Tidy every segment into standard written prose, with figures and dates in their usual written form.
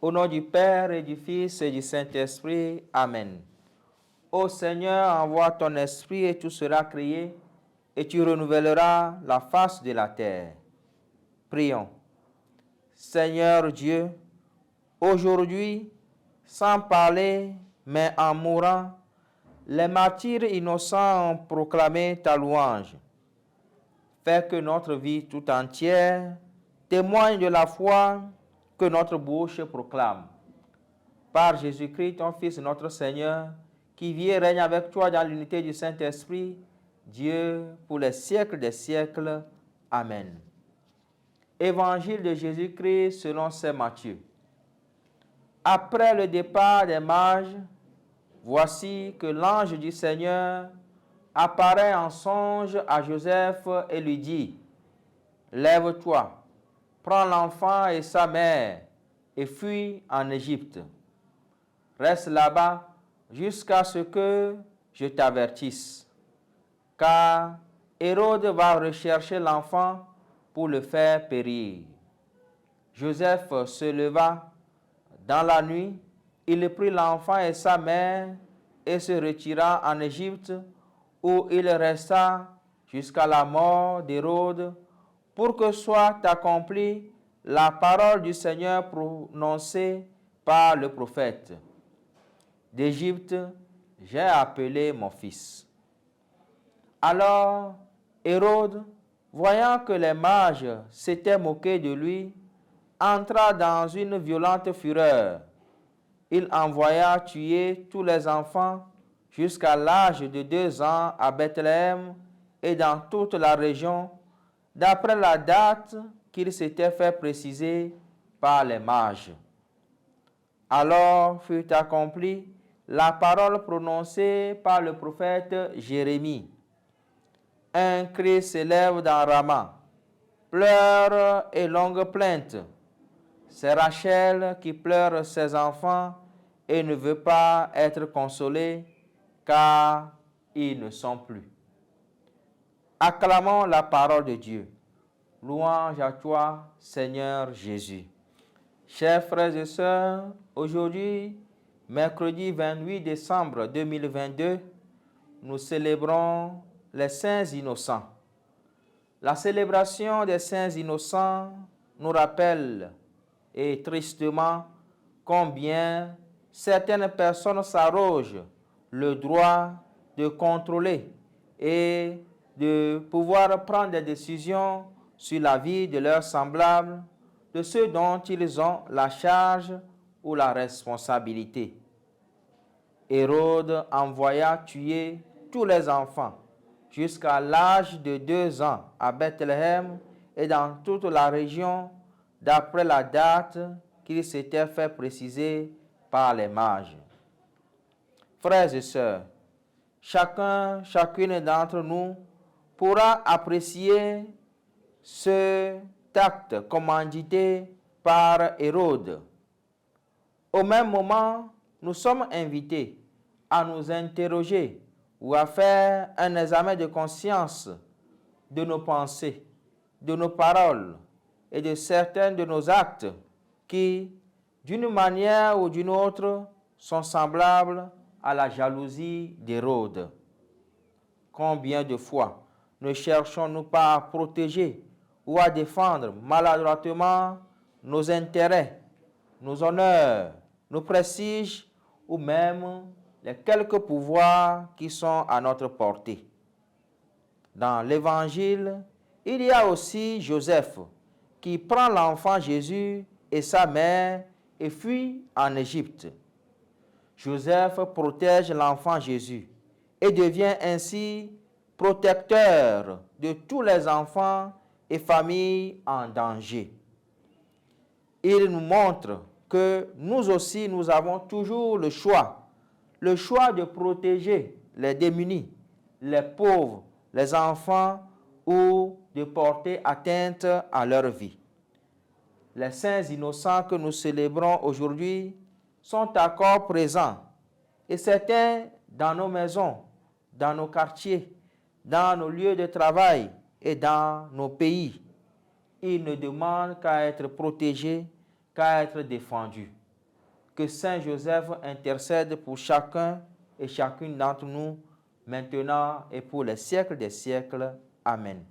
Au nom du Père et du Fils et du Saint-Esprit. Amen. Ô Seigneur, envoie ton esprit et tout sera créé, et tu renouvelleras la face de la terre. Prions. Seigneur Dieu, aujourd'hui, sans parler, mais en mourant, les martyrs innocents ont proclamé ta louange. Fais que notre vie tout entière témoigne de la foi que notre bouche proclame. Par Jésus-Christ, ton Fils, notre Seigneur, qui vit et règne avec toi dans l'unité du Saint-Esprit, Dieu, pour les siècles des siècles. Amen. Évangile de Jésus-Christ selon saint Matthieu. Après le départ des mages, voici que l'ange du Seigneur apparaît en songe à Joseph et lui dit: Lève-toi, prends l'enfant et sa mère et fuis en Égypte. Reste là-bas jusqu'à ce que je t'avertisse, car Hérode va rechercher l'enfant pour le faire périr. Joseph se leva dans la nuit, il prit l'enfant et sa mère et se retira en Égypte, où il resta jusqu'à la mort d'Hérode, pour que soit accomplie la parole du Seigneur prononcée par le prophète. D'Égypte, j'ai appelé mon fils. Alors, Hérode, voyant que les mages s'étaient moqués de lui, entra dans une violente fureur. Il envoya tuer tous les enfants jusqu'à l'âge de 2 ans à Bethléem et dans toute la région, d'après la date qu'il s'était fait préciser par les mages. Alors fut accomplie la parole prononcée par le prophète Jérémie. Un cri s'élève dans Rama, pleurs et longues plaintes. C'est Rachel qui pleure ses enfants et ne veut pas être consolée, car ils ne sont plus. Acclamons la parole de Dieu. Louange à toi, Seigneur Jésus. Chers frères et sœurs, aujourd'hui, mercredi 28 décembre 2022, nous célébrons les saints innocents. La célébration des saints innocents nous rappelle, et tristement, combien certaines personnes s'arrogent le droit de contrôler et de pouvoir prendre des décisions sur la vie de leurs semblables, de ceux dont ils ont la charge ou la responsabilité. Hérode envoya tuer tous les enfants jusqu'à l'âge de 2 ans à Bethléem et dans toute la région, d'après la date qu'il s'était fait préciser par les mages. Frères et sœurs, chacune d'entre nous pourra apprécier cet acte commandité par Hérode. Au même moment, nous sommes invités à nous interroger ou à faire un examen de conscience de nos pensées, de nos paroles et de certains de nos actes qui, d'une manière ou d'une autre, sont semblables à la jalousie d'Hérode. Combien de fois ne cherchons-nous pas à protéger ou à défendre maladroitement nos intérêts, nos honneurs, nos prestiges ou même les quelques pouvoirs qui sont à notre portée. Dans l'Évangile, il y a aussi Joseph qui prend l'enfant Jésus et sa mère et fuit en Égypte. Joseph protège l'enfant Jésus et devient ainsi protecteur de tous les enfants et familles en danger. Il nous montre que nous aussi, nous avons toujours le choix de protéger les démunis, les pauvres, les enfants ou de porter atteinte à leur vie. Les saints innocents que nous célébrons aujourd'hui sont encore présents et certains dans nos maisons, dans nos quartiers, dans nos lieux de travail et dans nos pays. Ils ne demandent qu'à être protégés, qu'à être défendus. Que Saint Joseph intercède pour chacun et chacune d'entre nous, maintenant et pour les siècles des siècles. Amen.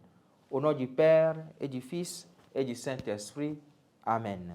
Au nom du Père et du Fils et du Saint-Esprit. Amen.